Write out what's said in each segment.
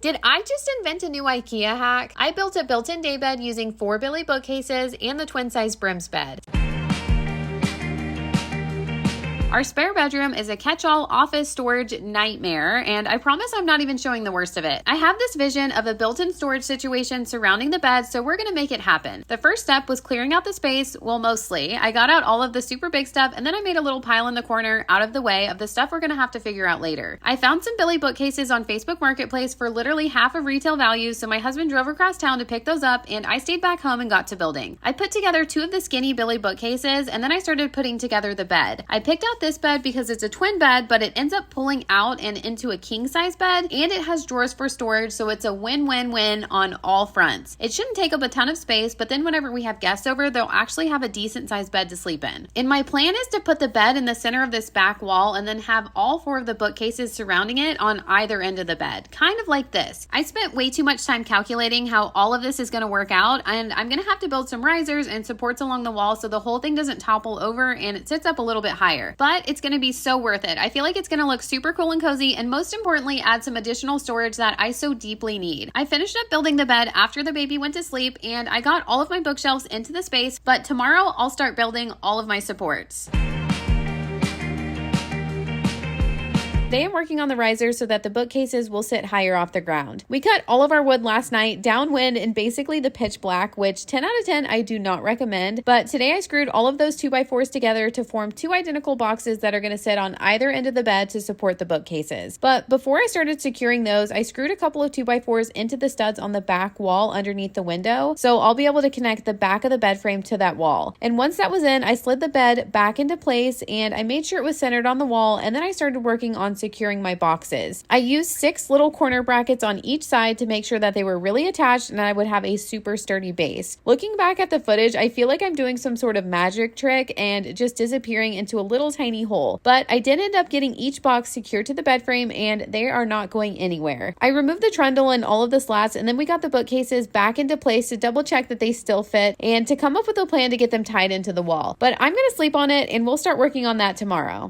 Did I just invent a new IKEA hack? I built a built-in daybed using 4 Billy bookcases and the twin-size brims bed. Our spare bedroom is a catch-all office storage nightmare, and I promise I'm not even showing the worst of it. I have this vision of a built-in storage situation surrounding the bed, so we're gonna make it happen. The first step was clearing out the space, well, mostly. I got out all of the super big stuff, and then I made a little pile in the corner out of the way of the stuff we're gonna have to figure out later. I found some Billy bookcases on Facebook Marketplace for literally half of retail value, so my husband drove across town to pick those up, and I stayed back home and got to building. I put together 2 of the skinny Billy bookcases, and then I started putting together the bed. I picked out this bed because it's a twin bed, but it ends up pulling out and into a king size bed, and it has drawers for storage, so it's a win-win-win on all fronts. It shouldn't take up a ton of space, but then whenever we have guests over, they'll actually have a decent sized bed to sleep in. And my plan is to put the bed in the center of this back wall and then have all 4 of the bookcases surrounding it on either end of the bed, kind of like this. I spent way too much time calculating how all of this is going to work out, and I'm going to have to build some risers and supports along the wall so the whole thing doesn't topple over and it sits up a little bit higher. But it's going to be so worth it. I feel like it's going to look super cool and cozy, and most importantly, add some additional storage that I so deeply need. I finished up building the bed after the baby went to sleep, and I got all of my bookshelves into the space, but tomorrow I'll start building all of my supports. Today I'm working on the risers so that the bookcases will sit higher off the ground. We cut all of our wood last night, downwind and basically the pitch black, which 10 out of 10 I do not recommend, but today I screwed all of those 2x4s together to form 2 identical boxes that are going to sit on either end of the bed to support the bookcases. But before I started securing those, I screwed a couple of 2x4s into the studs on the back wall underneath the window, so I'll be able to connect the back of the bed frame to that wall. And once that was in, I slid the bed back into place and I made sure it was centered on the wall, and then I started working on securing my boxes. I used 6 little corner brackets on each side to make sure that they were really attached and I would have a super sturdy base. Looking back at the footage, I feel like I'm doing some sort of magic trick and just disappearing into a little tiny hole, but I did end up getting each box secured to the bed frame and they are not going anywhere. I removed the trundle and all of the slats, and then we got the bookcases back into place to double check that they still fit and to come up with a plan to get them tied into the wall. But I'm going to sleep on it and we'll start working on that tomorrow.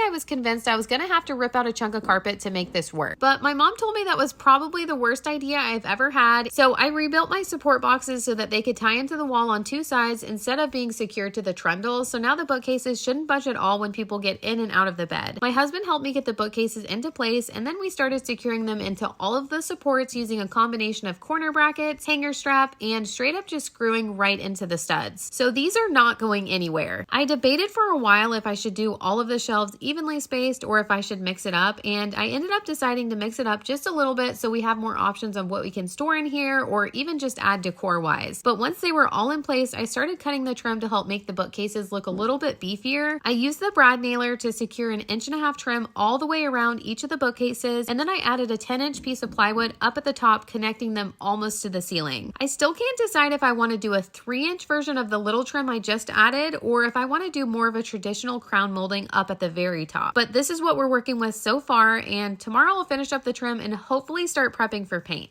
I was convinced I was going to have to rip out a chunk of carpet to make this work, but my mom told me that was probably the worst idea I've ever had, so I rebuilt my support boxes so that they could tie into the wall on 2 sides instead of being secured to the trundle, so now the bookcases shouldn't budge at all when people get in and out of the bed. My husband helped me get the bookcases into place, and then we started securing them into all of the supports using a combination of corner brackets, hanger strap, and straight up just screwing right into the studs. So these are not going anywhere. I debated for a while if I should do all of the shelves evenly spaced or if I should mix it up, and I ended up deciding to mix it up just a little bit so we have more options of what we can store in here or even just add decor wise. But once they were all in place, I started cutting the trim to help make the bookcases look a little bit beefier. I used the brad nailer to secure an 1.5 inch trim all the way around each of the bookcases, and then I added a 10-inch piece of plywood up at the top, connecting them almost to the ceiling. I still can't decide if I want to do a 3-inch version of the little trim I just added or if I want to do more of a traditional crown molding up at the very top. But this is what we're working with so far, and tomorrow I'll finish up the trim and hopefully start prepping for paint.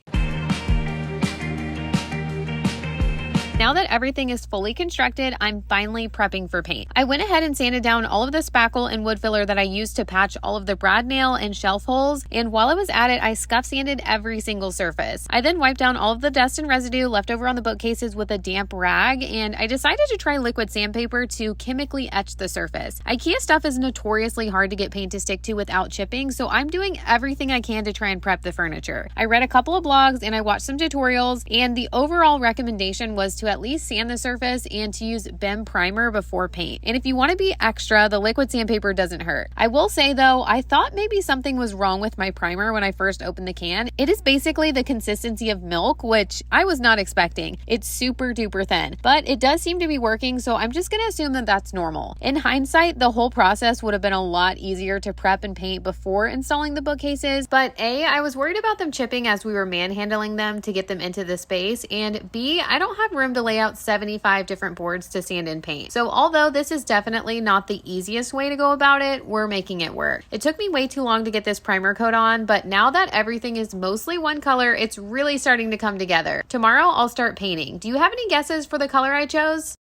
Now that everything is fully constructed, I'm finally prepping for paint. I went ahead and sanded down all of the spackle and wood filler that I used to patch all of the brad nail and shelf holes, and while I was at it, I scuff sanded every single surface. I then wiped down all of the dust and residue left over on the bookcases with a damp rag, and I decided to try liquid sandpaper to chemically etch the surface. IKEA stuff is notoriously hard to get paint to stick to without chipping, so I'm doing everything I can to try and prep the furniture. I read a couple of blogs and I watched some tutorials, and the overall recommendation was to at least sand the surface and to use BIM primer before paint. And if you want to be extra, the liquid sandpaper doesn't hurt. I will say though, I thought maybe something was wrong with my primer when I first opened the can. It is basically the consistency of milk, which I was not expecting. It's super duper thin, but it does seem to be working, so I'm just going to assume that that's normal. In hindsight, the whole process would have been a lot easier to prep and paint before installing the bookcases, but A, I was worried about them chipping as we were manhandling them to get them into the space, and B, I don't have room to lay out 75 different boards to sand and paint. So although this is definitely not the easiest way to go about it, we're making it work. It took me way too long to get this primer coat on, but now that everything is mostly one color, it's really starting to come together. Tomorrow I'll start painting. Do you have any guesses for the color I chose?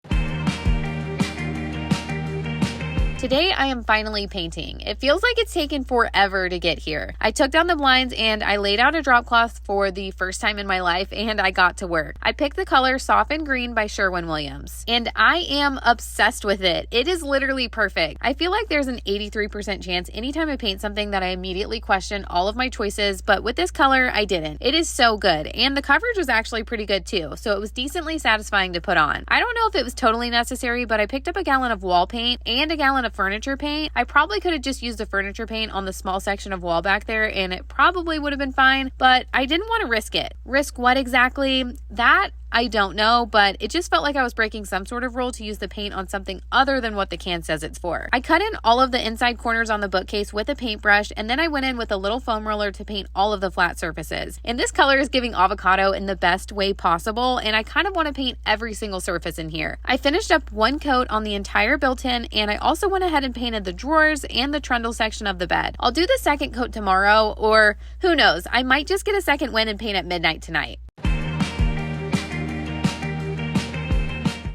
Today I am finally painting. It feels like it's taken forever to get here. I took down the blinds and I laid out a drop cloth for the first time in my life and I got to work. I picked the color Softened Green by Sherwin-Williams and I am obsessed with it. It is literally perfect. I feel like there's an 83% chance anytime I paint something that I immediately question all of my choices, but with this color I didn't. It is so good and the coverage was actually pretty good too, so it was decently satisfying to put on. I don't know if it was totally necessary, but I picked up a gallon of wall paint and a gallon of furniture paint. I probably could have just used the furniture paint on the small section of wall back there and it probably would have been fine, but I didn't want to risk it. Risk what exactly? That I don't know, but it just felt like I was breaking some sort of rule to use the paint on something other than what the can says it's for. I cut in all of the inside corners on the bookcase with a paintbrush, and then I went in with a little foam roller to paint all of the flat surfaces. And this color is giving avocado in the best way possible, and I kind of want to paint every single surface in here. I finished up one coat on the entire built-in, and I also went ahead and painted the drawers and the trundle section of the bed. I'll do the second coat tomorrow, or who knows, I might just get a second win and paint at midnight tonight.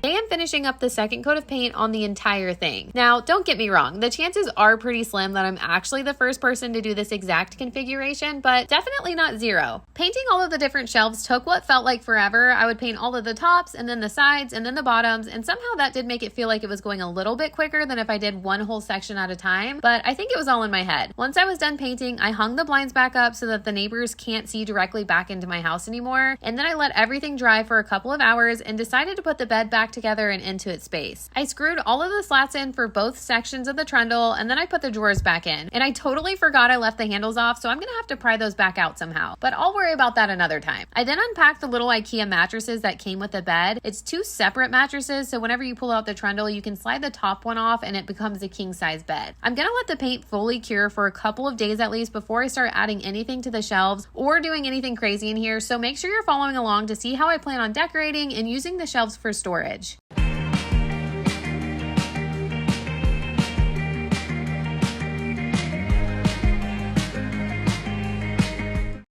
I am finishing up the second coat of paint on the entire thing. Now, don't get me wrong, the chances are pretty slim that I'm actually the first person to do this exact configuration, but definitely not zero. Painting all of the different shelves took what felt like forever. I would paint all of the tops and then the sides and then the bottoms, and somehow that did make it feel like it was going a little bit quicker than if I did one whole section at a time, but I think it was all in my head. Once I was done painting, I hung the blinds back up so that the neighbors can't see directly back into my house anymore, and then I let everything dry for a couple of hours and decided to put the bed back together and into its space. I screwed all of the slats in for both sections of the trundle, and then I put the drawers back in. And I totally forgot I left the handles off, so I'm gonna have to pry those back out somehow, but I'll worry about that another time. I then unpacked the little IKEA mattresses that came with the bed. It's two separate mattresses, so whenever you pull out the trundle, you can slide the top one off and it becomes a king size bed. I'm gonna let the paint fully cure for a couple of days at least before I start adding anything to the shelves or doing anything crazy in here, so make sure you're following along to see how I plan on decorating and using the shelves for storage.